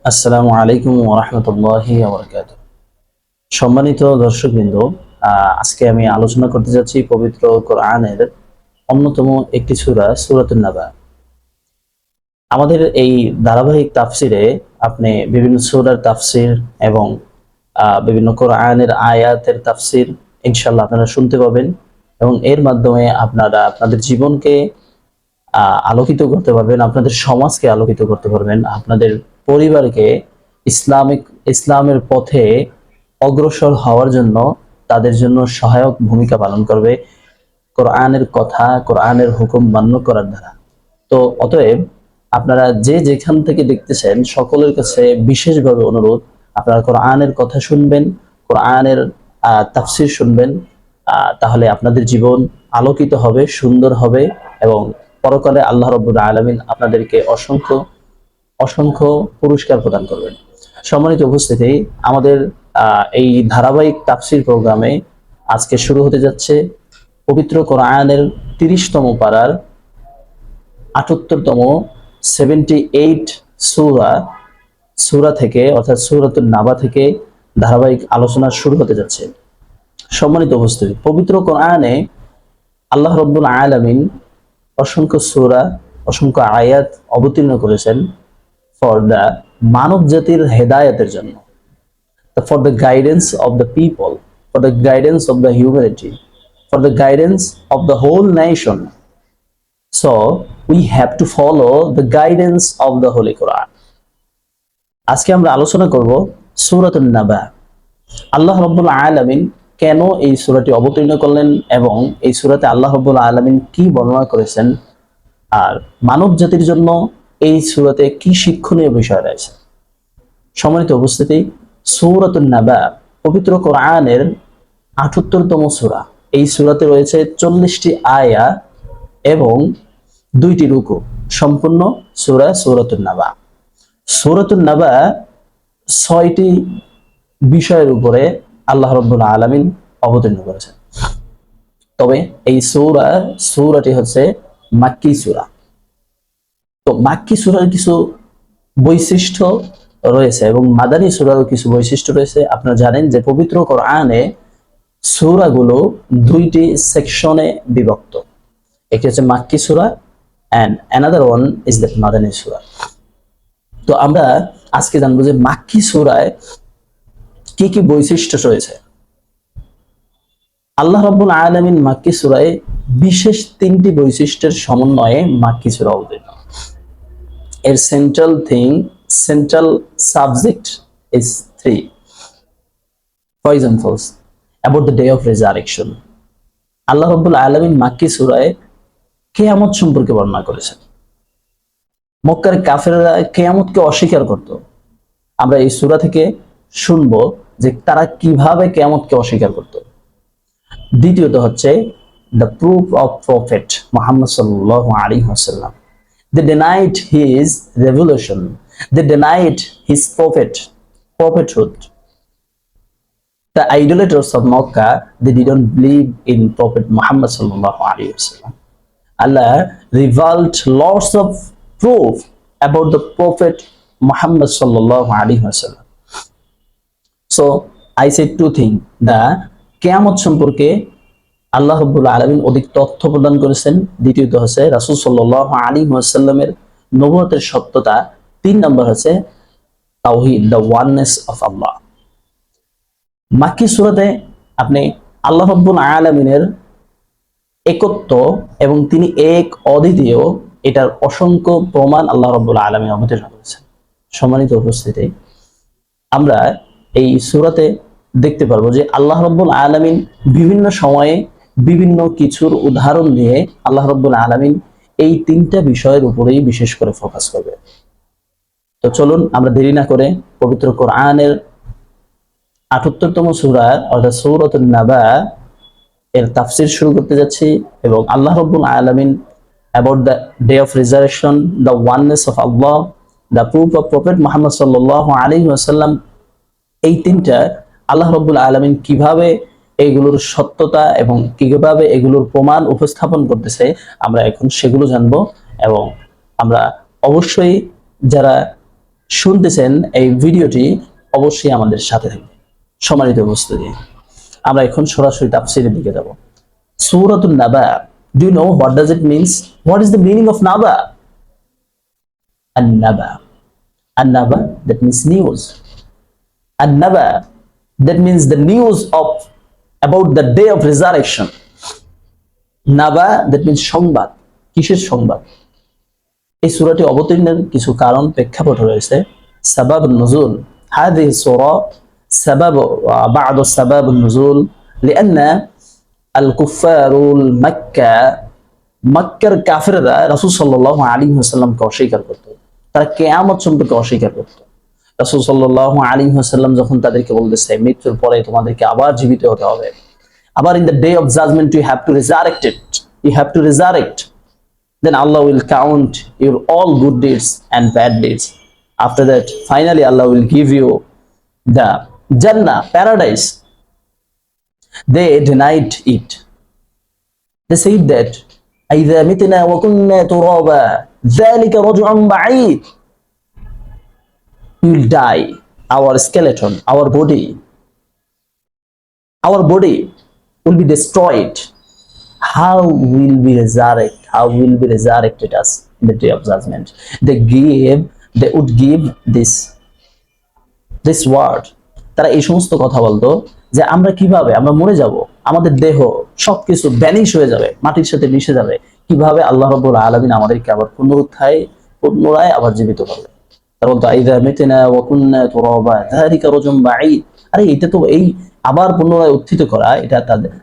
আসসালামু আলাইকুম ওয়া রাহমাতুল্লাহি ওয়া বারাকাতুহু। সম্মানিত দর্শকবৃন্দ, আজকে আমি আলোচনা করতে যাচ্ছি পবিত্র কোরআনের অন্যতম একটি সূরা সূরাতুন নাবা। আমাদের এই ধারাবাহিক তাফসিরে আপনি বিভিন্ন সূরার তাফসির এবং বিভিন্ন কোরআনের আয়াতের তাফসির ইনশাআল্লাহ আপনারা শুনতে পাবেন এবং এর মাধ্যমে আপনারা আপনাদের জীবনকে আলোকিত করতে পারবেন, আপনাদের সমাজকে আলোকিত করতে পারবেন, আপনাদের পরিবারকে ইসলামের পথে অগ্রসর হওয়ার জন্য তাদের জন্য সহায়ক ভূমিকা পালন করবে কোরআনের কথা, কোরআনের হুকুম মান্য করার দ্বারা। তো অতএব আপনারা যে যেখান থেকে দেখতেছেন সকলের কাছে বিশেষভাবে অনুরোধ, আপনারা কোরআনের কথা শুনবেন, কোরআনের তাফসির শুনবেন। তাহলে আপনাদের জীবন আলোকিত হবে, সুন্দর হবে এবং পরকালে আল্লাহ রাব্বুল আলামিন আপনাদেরকে অসংখ্য অসংখ্য পুরস্কার প্রদান করবেন। সম্মানিত উপস্থিতি, আমাদের এই ধারাবাহিক তাফসির প্রোগ্রামে আজকে শুরু হতে যাচ্ছে পবিত্র কোরআনের ৩০তম পারার ৭৮তম 78 সূরা থেকে, অর্থাৎ সূরাতুন নাবা থেকে ধারাবাহিক আলোচনা শুরু হতে যাচ্ছে। সম্মানিত উপস্থিতি, পবিত্র কোরআনে আল্লাহ রাব্বুল আলামিন অসংখ্য সূরা, অসংখ্য আয়াত অবতীর্ণ করেছেন ফর দ্য মানব জাতির হেদায়েতের জন্য, for the guidance of the people, for the guidance of the humanity, for the guidance of the whole nation. So we have to follow the guidance of the Holy Quran. আজকে আমরা আলোচনা করব সূরাতুন নাবা। আল্লাহ রাব্বুল আলামিন কেন এই সূরাটি অবতীর্ণ করলেন এবং এই সূরাতে আল্লাহ রাব্বুল আলামিন কি বর্ণনা করেছেন, আর মানব জাতির জন্য এই সূরাতে কি শিক্ষণীয় বিষয় রয়েছে। সম্মানিত উপস্থিতি, সূরাতুন নাবা পবিত্র কোরআনের ৭৮তম সূরা। এই সূরাতে রয়েছে ৪০টি আয়া এবং ২টি রুকু। সম্পূর্ণ সূরা সূরাতুন নাবা। সূরাতুন নাবা ৬টি বিষয়ের উপরে আল্লাহ রাব্বুল আলামিন অবতীর্ণ করেছেন। তবে এই সূরাটি হচ্ছে মাক্কি সূরা। তো মাক্কি সূরার কিছু বৈশিষ্ট্য রয়েছে এবং মাদানী সূরারও কিছু বৈশিষ্ট্য রয়েছে। আপনারা জানেন যে পবিত্র কোরআনে সূরাগুলো ২টি সেকশনে বিভক্ত। একটি হচ্ছে মাক্কি সূরা and another one is the মাদানী সূরা। তো আমরা আজকে জানবো যে মাক্কি সূরায় কি কি বৈশিষ্ট্য রয়েছে। আল্লাহ রাব্বুল আলামিন মাক্কি সূরায় বিশেষ ৩টি বৈশিষ্ট্যের সমন্বয়ে মাক্কি সূরা অবতীর্ণ। এর central subject is 3. For example, about the day of resurrection. আল্লাহ রাব্বুল আলামিন মাক্কি সূরায় কিয়ামত সম্পর্কে বর্ণনা করেছেন। মক্কার কাফেররা কিয়ামতকে অস্বীকার করত। আমরা এই সূরা থেকে শুনবো যে তারা কিভাবে কিয়ামতকে অস্বীকার করত। দ্বিতীয়ত হচ্ছে the proof of prophet Muhammad সাল্লাল্লাহু আলাইহি ওয়াসাল্লাম. They denied his revelation. They denied his prophethood. The idolaters of Makkah, they didn't believe in Prophet Muhammad sallallahu alaihi wasallam. Allah revealed lots of proof about the Prophet Muhammad sallallahu alaihi wasallam. So I said two things. The কিয়ামত সম্পর্কে আল্লাহ রাব্বুল আলামিন অধিক তথ্য প্রদান করেছেন। দ্বিতীয়ত হচ্ছে রাসূল সাল্লাল্লাহু আলাইহি ওয়াসাল্লামের নবুয়তের সত্যতা। ৩ নম্বর হচ্ছে তাওহীদ, দ্য ওয়াননেস অফ আল্লাহ। মাক্কি সূরাতে আপনি আল্লাহ রাব্বুল আলামিনের একত্ব এবং তিনি এক অদ্বিতীয়, এটার অসংখ্য প্রমাণ আল্লাহ রাব্বুল আলামিন অবতীর্ণ করেছেন। সম্মানিত উপস্থিতি, আমরা এই সূরাতে দেখতে পারবো যে আল্লাহ রাব্বুল আলামিন বিভিন্ন সময়ে বিভিন্ন কিছুর উদাহরণ দিয়ে আল্লাহ রাব্বুল আলামিন এই ৩টা বিষয়ের উপরেই বিশেষ করে ফোকাস করবে। তো চলুন আমরা দেরি না করে পবিত্র কোরআনের ৭৮তম সূরা অর্থাৎ সূরাতুন নাবা এর তাফসীর শুরু করতে যাচ্ছি এবং আল্লাহ রাব্বুল আলামিন about the day of resurrection, the oneness of Allah, the proof of Prophet Muhammad sallallahu alaihi wasallam, এই ৩টা আল্লাহ রাব্বুল আলামিন কিভাবে এগুলোর সত্যতা এবং কিভাবে এগুলোর প্রমাণ উপস্থাপন করতেছে আমরা এখন সেগুলো জানবো। এবং আমরা অবশ্যই যারা শুনতেছেন এই ভিডিওটি অবশ্যই আমাদের সাথে থাকবে। সম্মানিত উপস্থিতি, আমরা এখন সরাসরি তাফসীরের দিকে যাব। সূরাতুন Naba, do you know what does it means? What is the meaning of Naba? an-naba, an-naba that means news, an-naba that means the news of about the day of resurrection, নাবা that means সংবাদ। কিসের সংবাদ? এই সূরাটি অবতীর্ণের কিছু কারণ প্রেক্ষাপট রয়েছে। সাবাব নুজুল هذه السورة سبب بعض السباب النزول لأن الكفار المكة মক্কার কাফেররা রাসূল সাল্লাল্লাহু আলাইহি ওয়াসাল্লামকে অস্বীকার করত। তারা কিয়ামত সম্পর্কে অস্বীকার করত। রাসূল সাল্লাল্লাহু আলাইহি ওয়াসাল্লাম যখন তাদেরকে বলতেছে মৃত্যুর পরে তোমাদেরকে আবার জীবিত হতে হবে, আবার in the day of judgment you have to resurrect it, you have to resurrect, then Allah will count your all good deeds and bad deeds. After that, finally Allah will give you the Jannah, paradise. They denied it. They said that إذا متنا وكنا ترابا ذلك رجع بعيد. We will die, our skeleton, our body will be destroyed. How will we resurrect? How will be resurrected us in the day of judgment? They would give this word. তারা এই সমস্ত কথা বলতো যে আমরা কিভাবে, আমরা মরে যাব, আমাদের দেহ সবকিছু ভ্যানিশ হয়ে যাবে, মাটির সাথে মিশে যাবে, কিভাবে আল্লাহ রাব্বুল আলামিন আমাদেরকে আবার পুনরায় আবার জীবিত করবে। তারা বলতো আইযা মিতনা ওয়া কুননা তুরাবা যালিকা রাজুম বাঈদ। আরে এটা তো এই আবার পুনরায় উত্থিত করা, এটা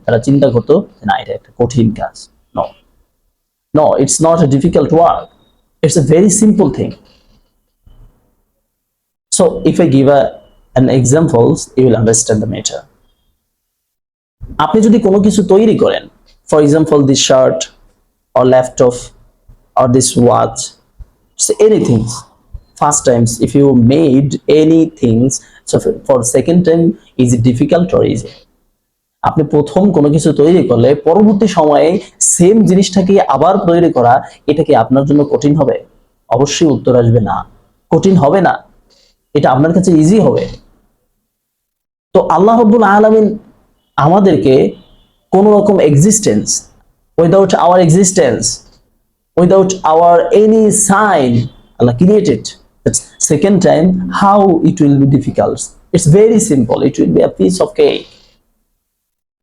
তারা চিন্তা করতো না এটা একটা কঠিন কাজ। No, it's not a difficult work. It's a very simple thing. So if I give an examples, you will understand the matter. আপনি যদি কোনো কিছু তৈরি করেন, for example this shirt or laptop or this watch, so anything, first times if you made anything, so for second time is it difficult or easy? আপনি প্রথম কোনো কিছু তৈরি করলে পরবর্তী সময়ে সেম জিনিসটাকে আবার তৈরি করা, এটা কি আপনার জন্য কঠিন হবে? অবশ্যই উত্তর আসবে না, কঠিন হবে না, এটা আপনার কাছে ইজি হবে। তো আল্লাহ রাব্বুল আলামিন আমাদেরকে কোন রকম existence, without our existence, without our any sign, Allah created. That's second time, how it will be difficult? It's very simple. It will be a piece of cake.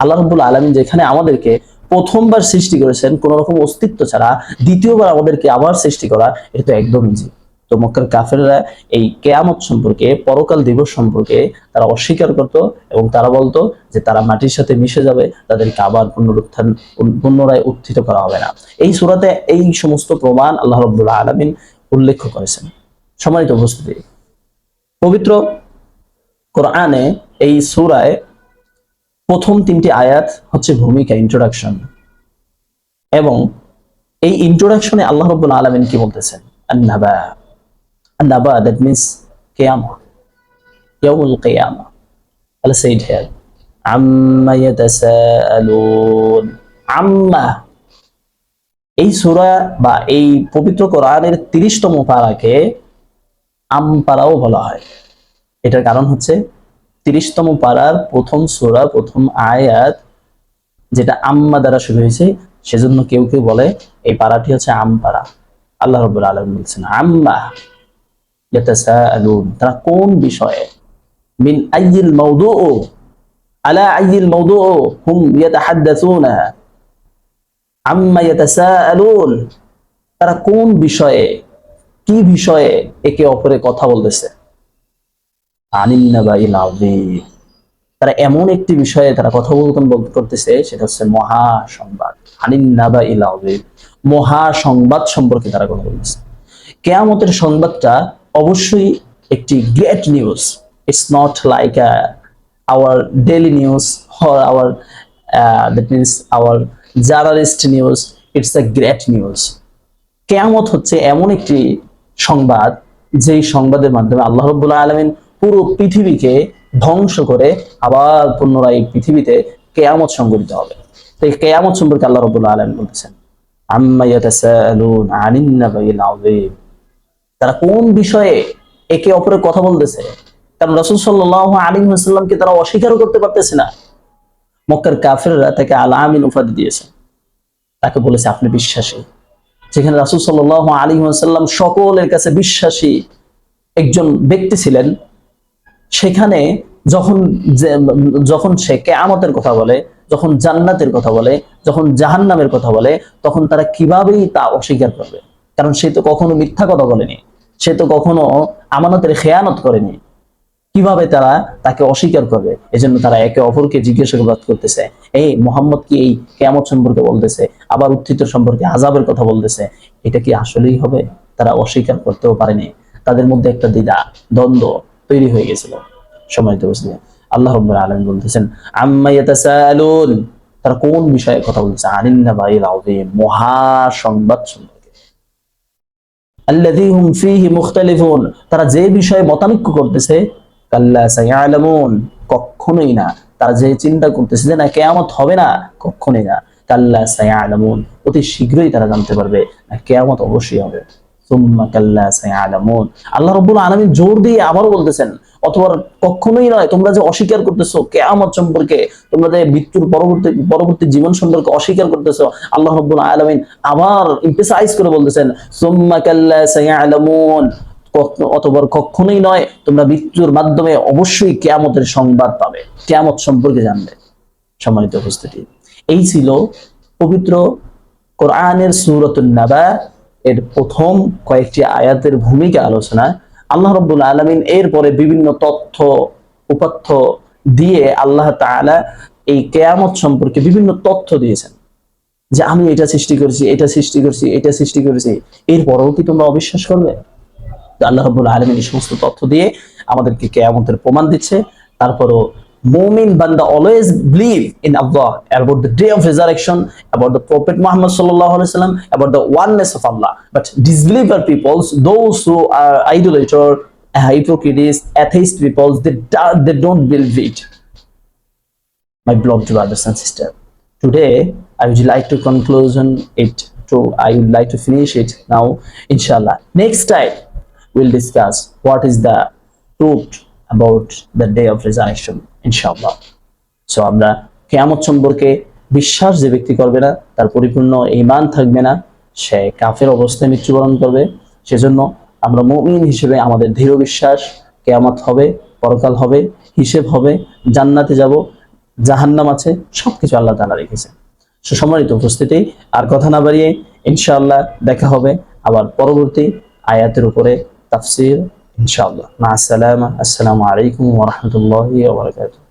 আল্লাহ রাব্বুল আলামিন যেখানে আমাদেরকে প্রথমবার সৃষ্টি করেছেন কোন রকম অস্তিত্ব ছাড়া, দ্বিতীয়বার আমাদেরকে আবার সৃষ্টি করা, এটা তো একদম ইজি। তো মক্কার কাফেররা এই কিয়ামত সম্পর্কে, পরকাল দিবস সম্পর্কে তারা অস্বীকার করত এবং তারা বলতো যে তারা মাটির সাথে মিশে যাবে, তাদেরকে আবার পুনরায় উত্থিত করা হবে না। এই সূরাতে এই সমস্ত প্রমাণ আল্লাহ রাব্বুল আলামিন উল্লেখ করেছেন। সম্মানিত উপস্থিতি, পবিত্র কোরআনে এই সূরায় প্রথম 3টি আয়াত হচ্ছে ভূমিকা, ইন্ট্রোডাকশন, এবং এই ইন্ট্রোডাকশনে আল্লাহ রাব্বুল আলামিন কি বলতেছেন? an-naba, an-naba that means qiyamah, yawmul qiyamah. Allah said here, amma yatasaalun, amma, এই সূরা বা এই পবিত্র কোরআনের 30তম পারাকে আম পারাও বলা হয়। এটার কারণ হচ্ছে 30তম পারার প্রথম সূরা, প্রথম আয়াত যেটা আম্মা দ্বারা শুরু হয়েছে, সেজন্য কেউ কেউ বলে এই পারাটি হচ্ছে আম পারা। আল্লাহ রাব্বুল আলামিন বলছেন আম্মা ইয়াতাসাআলুন, তারা কোন বিষয়ে, মিন আইয়িল মাওদুউ, আলা আইয়িল মাওদুউ হুম ইয়াতাহাদ্দাসুনা, আম্মা ইয়াতাসাআলুন, তারা কোন বিষয়ে, কি বিষয়ে একে অপরে কথা বলতেছে? আনিন নাবাইল আযীম, তারা এমন একটি বিষয়ে তারা কথোপকথন করতেছে, সেটা হচ্ছে মহা সংবাদ। আনিন নাবাইল আযীম, মহা সংবাদ সম্পর্কে তারা কথা বলতেছে। কিয়ামতের সংবাদটা অবশ্যই একটি great news. It's not like our daily news or our that means our journalist news, it's a great news. কিয়ামত হচ্ছে এমন একটি সংবাদ, যেই সংবাদের মাধ্যমে আল্লাহ রাব্বুল আলামিন পুরো পৃথিবীকে ধ্বংস করে আবার পুনরায় পৃথিবীতে কিয়ামত সংঘটিত হবে। তো এই কিয়ামত সম্পর্কে আল্লাহ রাব্বুল আলামিন বলতেছেন আম্মা ইয়াতাসাআলুন আনিন নাবাইল আযীম, তারা কোন বিষয়ে একে অপরের কথা বলতেছে, কারণ রাসূল সাল্লাল্লাহু আলাইহি ওয়াসাল্লামকে তারা অস্বীকারও করতে পারতেছে না। মক্কার কাফেররা তাকে আল আমিন উপাধি দিয়েছে, তাকে বলেছে আপনি বিশ্বাসী। যেখানে রাসূল সাল্লাল্লাহু আলাইহি ওয়াসাল্লাম সকলের কাছে বিশ্বাসী একজন ব্যক্তি ছিলেন, সেখানে যখন যখন সে কিয়ামতের কথা বলে, যখন জান্নাতের কথা বলে, যখন জাহান্নামের কথা বলে, তখন তারা কিভাবেই তা অস্বীকার করবে? কারণ সে তো কখনো মিথ্যা কথা বলেনি, সে তো কখনো আমানতের খেয়ানত করেনি, কিভাবে তারা তাকে অস্বীকার করবে? এজন্য তারা একে অপরকে জিজ্ঞাসাবাদ করতেছে, এই মুহাম্মদ কি এই কিয়ামত সম্পর্কে বলতেছে, আবার উত্থিত সম্পর্কে আযাবের কথা বলতেছে, এটা কি আসলেই হবে? তারা অস্বীকার করতেও পারেনি, তাদের মধ্যে একটা দ্বিধা দ্বন্দ্ব তৈরি হয়ে গেছিল। সম্মানিত মুসলিম, আল্লাহ রাব্বুল আলামিন বলতেছেন আম্মা ইয়াতাসাআলুন, তারা কোন বিষয়ে কথা বলতেছে? আনিন নাবাইল আযীম, মহা সংবাদ সম্পর্কে। আল্লাযী হুম ফীহি মুখতালিফুন, তারা যে বিষয়ে মতানৈক্য করতেছে, কাল্লা সায়ালামুন, কখনোই না। তারা যে চিন্তা করতেছে যে না কিয়ামত হবে না, কখনোই না। কাল্লা সায়ালামুন, অতি শীঘ্রই তারা জানতে পারবে না কিয়ামত অবশ্যই হবে। সুম্মা কাল্লা সায়ালামুন, আল্লাহ রাব্বুল আলামিন জোর দিয়ে আবারও বলতেছেন, অথবা কখনোই নয়, তোমরা যে অস্বীকার করতেছো কিয়ামত সম্পর্কে, তোমরা যে মৃত্যুর পরবর্তী জীবন সম্পর্কে অস্বীকার করতেছো, আল্লাহ রাব্বুল আলামিন আবার এমফাসাইজ করে বলতেছেন সুম্মা কাল্লা সায়ালামুন, অথবা কখনোই নয়, তোমরা মৃত্যুর মাধ্যমে অবশ্যই কিয়ামতের সংবাদ পাবে, কিয়ামত সম্পর্কে জানবে। সম্মানিত উপস্থিতি, এই ছিল পবিত্র কোরআনের সূরাতুন নাবা এর প্রথম কয়েকটি আয়াতের ভূমিকা আলোচনা। আল্লাহ রাব্বুল আলামিন এরপরে বিভিন্ন তথ্য উপাত্ত দিয়ে আল্লাহ তাআলা এই কিয়ামত সম্পর্কে বিভিন্ন তথ্য দিয়েছেন, যে আমি এটা সৃষ্টি করেছি, এটা সৃষ্টি করেছি, এটা সৃষ্টি করেছি, এরপরেও কি তোমরা অবিশ্বাস করবে? আল্লাহ রাব্বুল আলামিন এই সমস্ত তথ্য দিয়ে আমাদেরকে কিয়ামতের প্রমাণ দিচ্ছে। তারপরও মুমিন বান্দা always believe in Allah, about the day of resurrection, about the Prophet Muhammad sallallahu alaihi wasallam, about the oneness of Allah. But disbeliever peoples, those who are idolater, hypocrites, atheist peoples, they don't believe it. My beloved brothers and sisters, today I would like to conclusion it. I would like to finish it now, inshallah. Next time we'll discuss what is the truth about the day of resurrection, inshallah. So আমরা কিয়ামত সম্পর্কে বিশ্বাস যে ব্যক্তি করবে না, তার পরিপূর্ণ ঈমান থাকবে না, সে কাফের অবস্থায় মৃত্যুবরণ করবে। সেজন্য আমরা মুমিন হিসেবে আমাদের দৃঢ় বিশ্বাস, কিয়ামত হবে, পরকাল হবে, হিসেব হবে, জান্নাতে যাব, জাহান্নাম আছে, সবকিছু আল্লাহ তাআলা রেখেছে। সুসম্মানিত উপস্থিতি, আর কথা না বাড়িয়ে ইনশাআল্লাহ দেখা হবে আবার পরবর্তী আয়াতের উপরে তাফসীর, ইনশাআল্লাহ। মা আসসালামা, আসসালামু আলাইকুম ওয়া রাহমাতুল্লাহি ওয়া বারাকাতুহু।